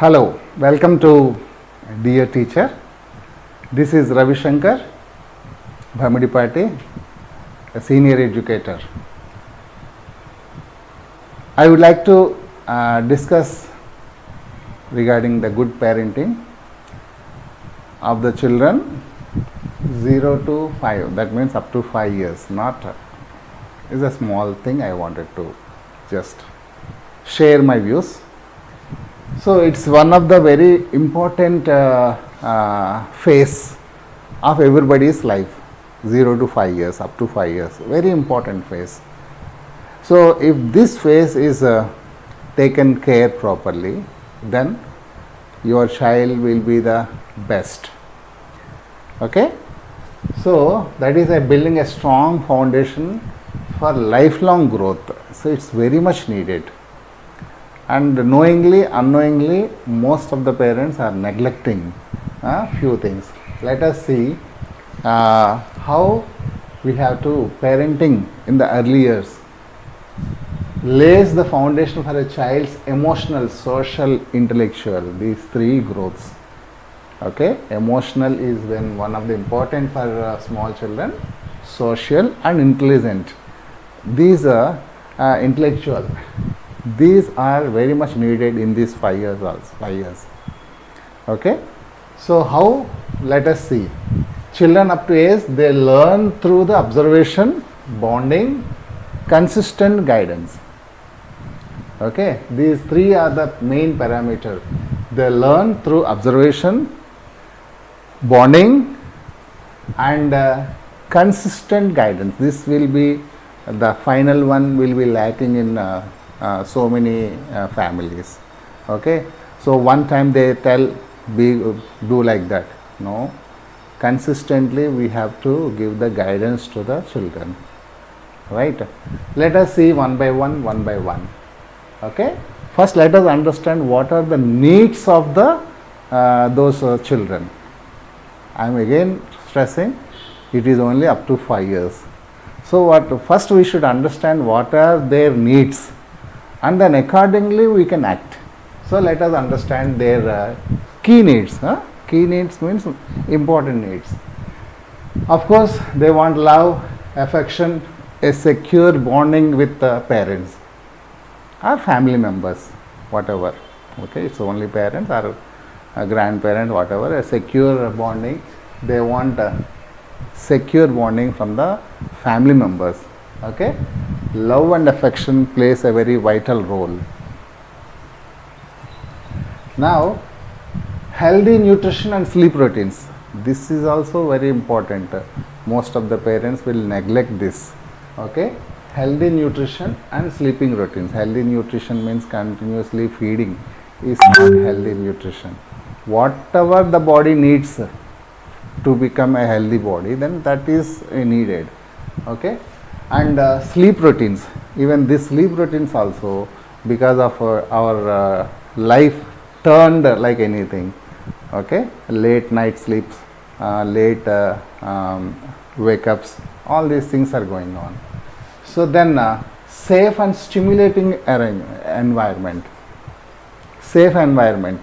Hello, welcome to Dear Teacher. This is Ravi Shankar Bhamidipati, a senior educator. I would like to discuss regarding the good parenting of the children 0 to 5, that means up to 5 years. Not is a small thing. I wanted to just share my views. So it's one of the very important phase of everybody's life, 0 to 5 years, up to 5 years, very important phase. So if this phase is taken care properly, then your child will be the best. Okay, so that is building a strong foundation for lifelong growth. So it's very much needed. And knowingly, unknowingly, most of the parents are neglecting few things. Let us see how we have to parenting in the early years lays the foundation for a child's emotional, social, intellectual, these three growths. Okay, emotional is when one of the important for small children, social and intelligent. These are intellectual. These are very much needed in these 5 years also, 5 years. Okay, so how? Let us see. Children up to age, they learn through the observation, bonding, consistent guidance. Okay, these three are the main parameters. They learn through observation, bonding and consistent guidance. This will be the final one, will be lacking in so many families. Okay, so one time they tell do like that. No, consistently we have to give the guidance to the children, right? Let us see one by one. Okay, first let us understand what are the needs of the those children. I am again stressing it is only up to 5 years. So what first we should understand what are their needs, and then accordingly we can act. So let us understand their key needs. Key needs means important needs. Of course, they want love, affection, a secure bonding with the parents or family members, whatever. Okay, it's only parents or a grandparent, whatever, a secure bonding. They want a secure bonding from the family members. Okay, love and affection plays a very vital role. Now, healthy nutrition and sleep routines. This is also very important. Most of the parents will neglect this. Okay, healthy nutrition and sleeping routines. Healthy nutrition means continuously feeding is not healthy nutrition. Whatever the body needs to become a healthy body, then that is needed. Okay, and sleep routines. Even these sleep routines also, because of our life turned like anything. Okay, late night sleeps, late wake ups, all these things are going on. So then safe and stimulating environment. Safe environment.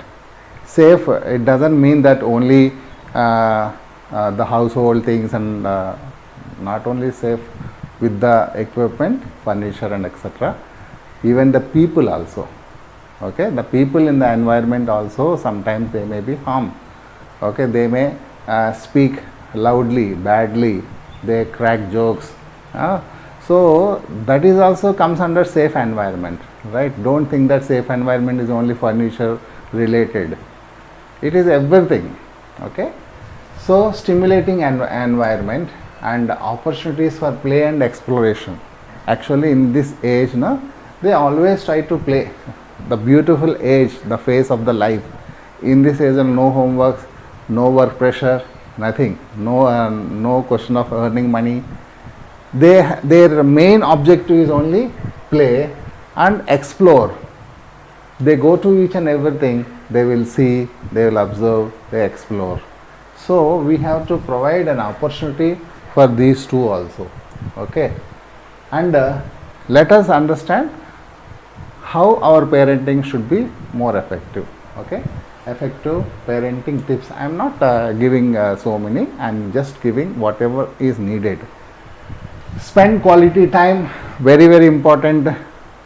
Safe, it doesn't mean that only the household things and not only safe with the equipment, furniture and etc. Even the people also. Okay, the people in the environment also, sometimes they may be harmed. Okay, they may speak loudly, badly, they crack jokes. So that is also comes under safe environment, right? Don't think that safe environment is only furniture related. It is everything. Okay, so stimulating environment and opportunities for play and exploration. Actually in this age, they always try to play. The beautiful age, the phase of the life. In this age, no homework, no work pressure, nothing, no question of earning money. Their main objective is only play and explore. They go to each and everything, they will see, they will observe, they explore. So we have to provide an opportunity for these two also. Okay, and let us understand how our parenting should be more effective. Okay, effective parenting tips. I am not giving so many. I am just giving whatever is needed. Spend quality time, very very important,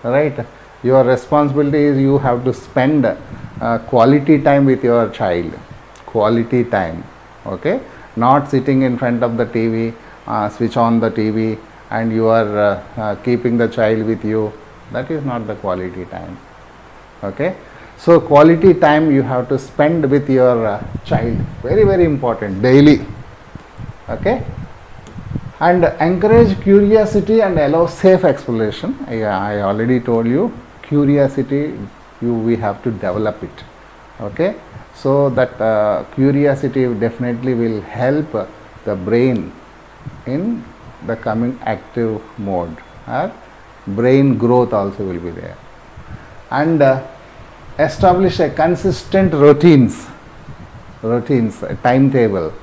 right? Your responsibility is you have to spend quality time with your child, quality time, okay, not sitting in front of the TV, switch on the TV and you are keeping the child with you. That is not the quality time, okay. So quality time you have to spend with your child, very very important, daily, okay. And encourage curiosity and allow safe exploration. I already told you, curiosity we have to develop it, okay. So that curiosity definitely will help the brain in the coming active mode, brain growth also will be there. And establish a consistent routines, a timetable.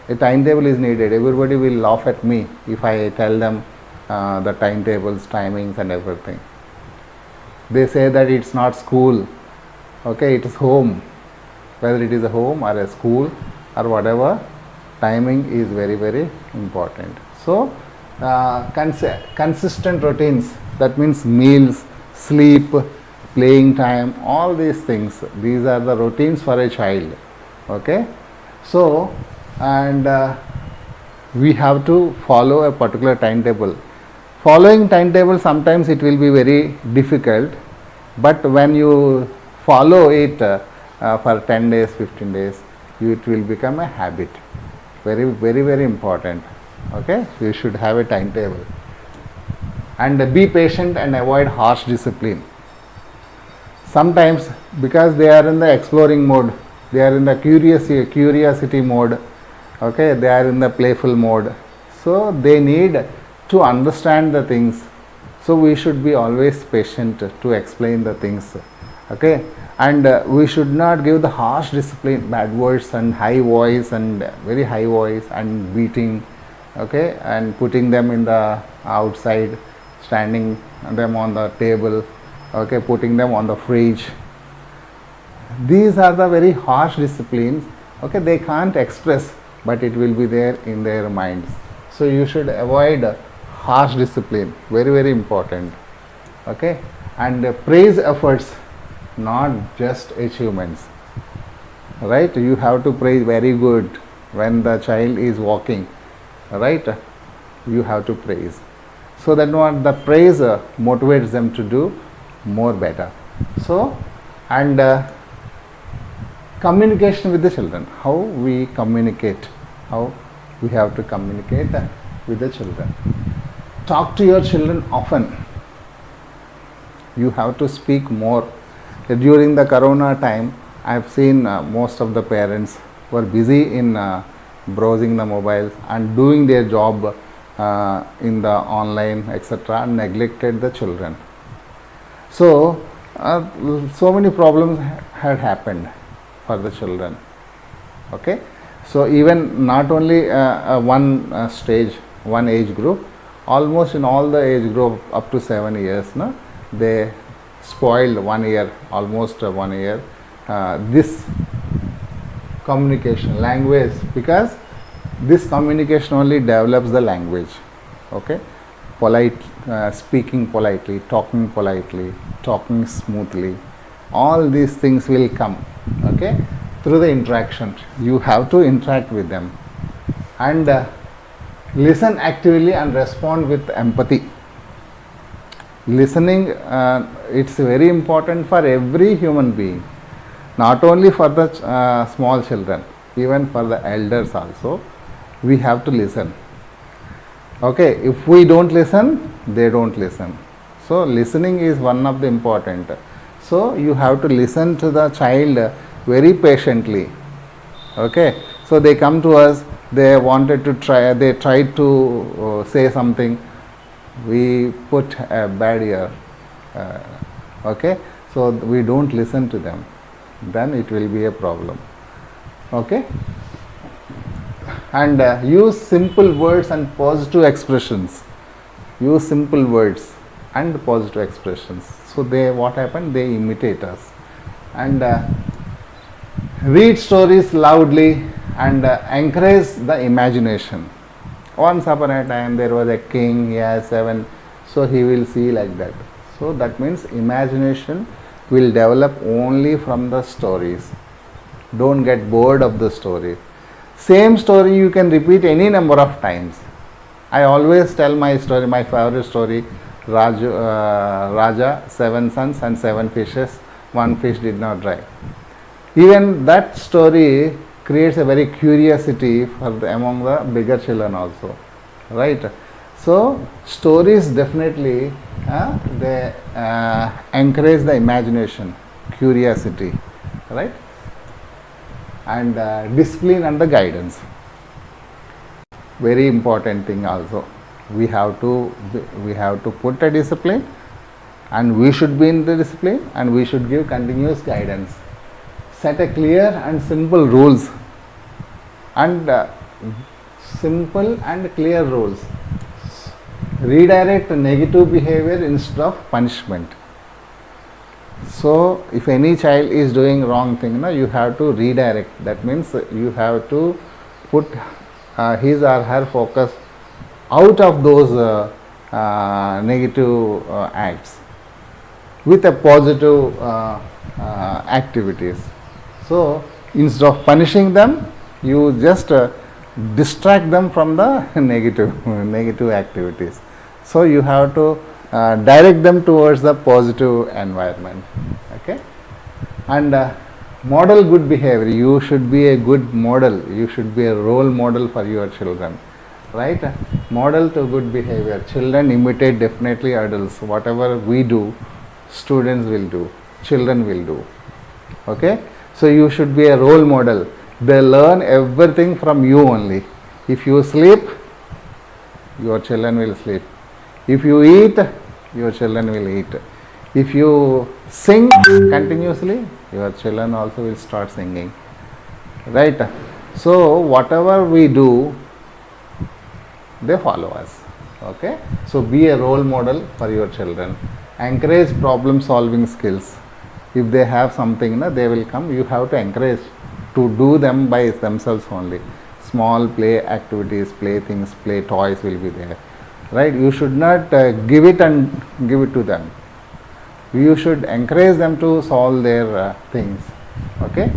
A timetable is needed. Everybody will laugh at me if I tell them the timetables, timings and everything. They say that it's not school, okay, it is home. Whether it is a home or a school or whatever, timing is very very important. So consistent routines, that means meals, sleep, playing time, all these things, these are the routines for a child, okay. So and we have to follow a particular timetable. Following timetable sometimes it will be very difficult, but when you follow it for 10 days, 15 days, it will become a habit. Very very very important, okay. You should have a timetable. And be patient and avoid harsh discipline. Sometimes because they are in the exploring mode, they are in the curiosity mode, okay, they are in the playful mode, so they need to understand the things. So we should be always patient to explain the things, okay. And we should not give the harsh discipline, bad words and high voice and very high voice and beating, okay, and putting them in the outside, standing them on the table, okay, putting them on the fridge. These are the very harsh disciplines, okay. They can't express, but it will be there in their minds. So you should avoid harsh discipline, very very important, okay. And praise efforts, not just achievements, right. You have to praise, very good, when the child is walking, right, you have to praise, so that what the praise motivates them to do more better. So and communication with the children, how we communicate, how we have to communicate with the children. Talk to your children often. You have to speak more. During the corona time, I have seen most of the parents were busy in browsing the mobiles and doing their job in the online, etc., and neglected the children. So so many problems had happened for the children, okay. So even not only one stage, one age group, almost in all the age group up to 7 years, no, they spoiled 1 year, almost 1 year, this communication language, because this communication only develops the language, okay. Polite, speaking politely, talking smoothly, all these things will come, okay, through the interaction. You have to interact with them. And listen actively and respond with empathy. Listening, it's very important for every human being, not only for the small children, even for the elders also. We have to listen, okay. If we don't listen, they don't listen. So listening is one of the important. So you have to listen to the child very patiently, okay. So they come to us, they wanted to try, they tried to say something, we put a barrier, okay. So we don't listen to them, then it will be a problem, okay. And use simple words and positive expressions. Use simple words and positive expressions. So they, what happened, they imitate us. And Read stories loudly and encourage the imagination. Once upon a time there was a king, he has 7, so he will see like that. So that means imagination will develop only from the stories. Don't get bored of the story. Same story you can repeat any number of times. I always tell my story, my favorite story, Raja, 7 sons and 7 fishes, 1 fish did not dry. Even that story creates a very curiosity for among the bigger children also, right? So stories definitely they encourage the imagination, curiosity, right? And discipline and the guidance. Very important thing also. We have to put a discipline, and we should be in the discipline, and we should give continuous guidance. Set a clear and simple rules, and simple and clear rules. Redirect negative behavior instead of punishment. So if any child is doing wrong thing, you have to redirect. That means you have to put his or her focus out of those negative acts with a positive activities. So instead of punishing them, you just distract them from the negative activities. So you have to direct them towards the positive environment. Okay, and model good behavior. You should be a good model. You should be a role model for your children, right? Model to good behavior. Children imitate definitely adults. Whatever we do, students will do, children will do. Okay, so you should be a role model. They learn everything from you only. If you sleep, your children will sleep. If you eat, your children will eat. If you sing continuously, your children also will start singing, right? So whatever we do, they follow us. Okay, so be a role model for your children. Encourage problem solving skills. If they have something, they will come. You have to encourage to do them by themselves only. Small play activities, play things, play toys will be there, right? You should not give it to them. You should encourage them to solve their things. Okay,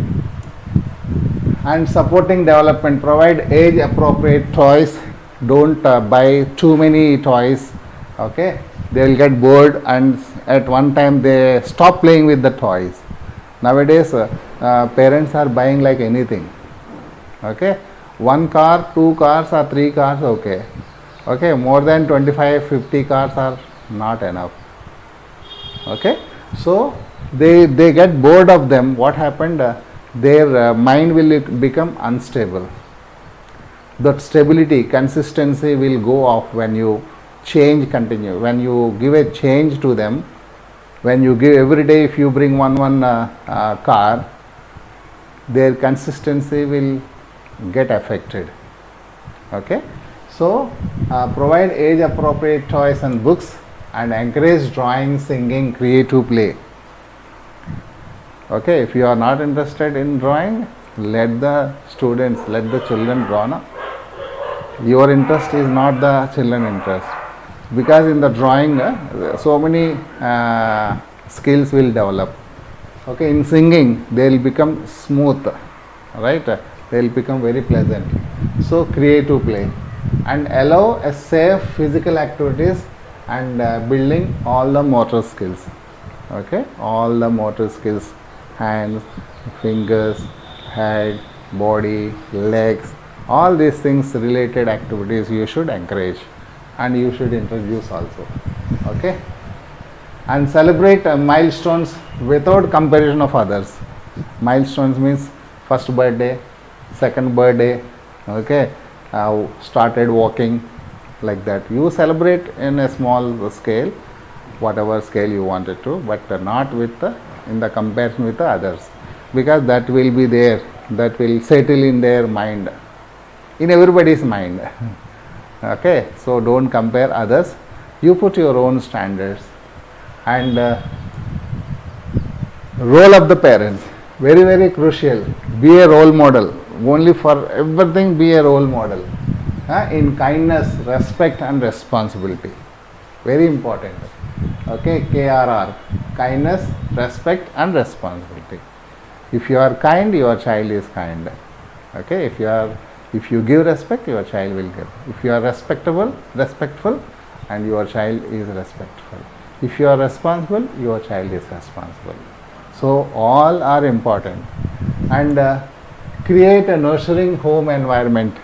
and supporting development. Provide age appropriate toys. Don't buy too many toys. Okay, they will get bored, and at one time they stop playing with the toys. Nowadays parents are buying like anything. Okay, 1 car, 2 cars or 3 cars, okay, more than 25-50 cars are not enough. Okay, so they get bored of them. What happened, their mind will become unstable. That stability, consistency will go off when you continue, when you give a change to them. When you give every day, if you bring one car, their consistency will get affected. Okay, so provide age appropriate toys and books, and encourage drawing, singing, creative play. Okay, if you are not interested in drawing, let the children draw. No? Your interest is not the children interest, because in the drawing so many skills will develop. Okay, in singing they will become smooth, right? They will become very pleasant. So creative play, and allow a safe physical activities, and building all the motor skills. Okay, all the motor skills, hands, fingers, head, body, legs, all these things related activities you should encourage, and you should introduce also. Okay, and celebrate milestones without comparison of others. Milestones means first birthday, second birthday, okay, started walking, like that. You celebrate in a small scale, whatever scale you wanted to, but not with in the comparison with the others, because that will be there, that will settle in their mind, in everybody's mind. Okay, so don't compare others. You put your own standards. And role of the parents. Very, very crucial. Be a role model. Only for everything be a role model. In kindness, respect and responsibility. Very important. Okay, KRR. Kindness, respect and responsibility. If you are kind, your child is kind. Okay, if you give respect, your child will give. If you are respectful, and your child is respectful. If you are responsible, your child is responsible. So all are important. And create a nurturing home environment.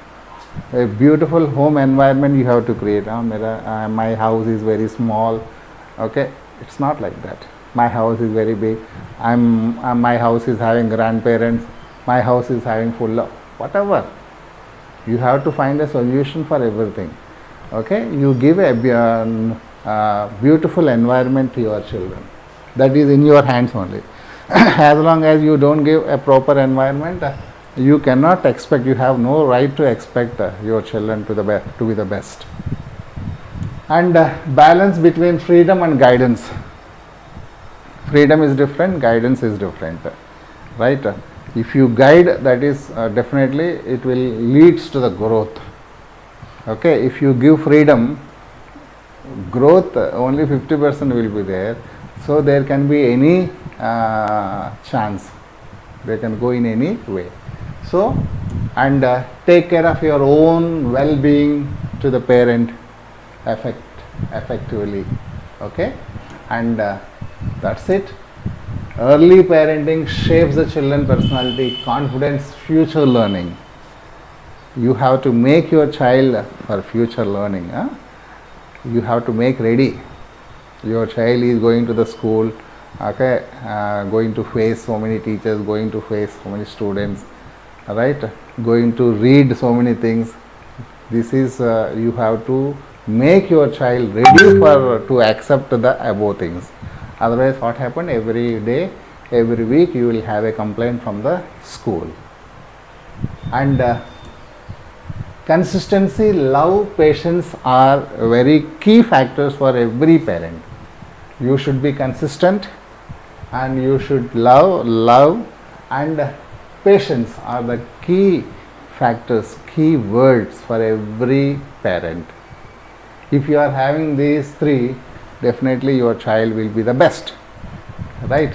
A beautiful home environment you have to create. My house is very small. Okay, it's not like that. My house is very big. My house is having grandparents. My house is having full of whatever. You have to find a solution for everything. Okay, you give a beautiful environment to your children. That is in your hands only. As long as you don't give a proper environment, you cannot expect, you have no right to expect your children to be the best. And balance between freedom and guidance. Freedom is different, guidance is different, right? If you guide, that is definitely it will leads to the growth. Okay, if you give freedom, growth only 50% will be there. So there can be any chance, they can go in any way. So, and take care of your own well-being to the parent effectively. Okay, and that's it. Early parenting shapes the children's personality, confidence, future learning. You have to make your child for future learning. You have to make ready. Your child is going to the school, okay, going to face so many teachers, going to face so many students, right, going to read so many things. This is you have to make your child ready to accept the above things. Otherwise what happened, every day, every week you will have a complaint from the school. And consistency, love, patience are very key factors for every parent. You should be consistent and you should love, and patience are the key factors, key words for every parent. If you are having these three, definitely your child will be the best, right?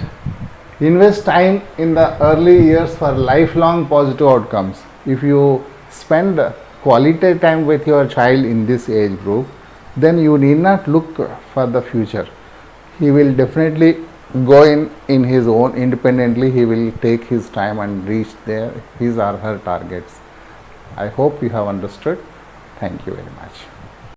Invest time in the early years for lifelong positive outcomes. If you spend quality time with your child in this age group, then you need not look for the future. He will definitely go in his own independently. He will take his time and reach his or her targets. I hope you have understood. Thank you very much.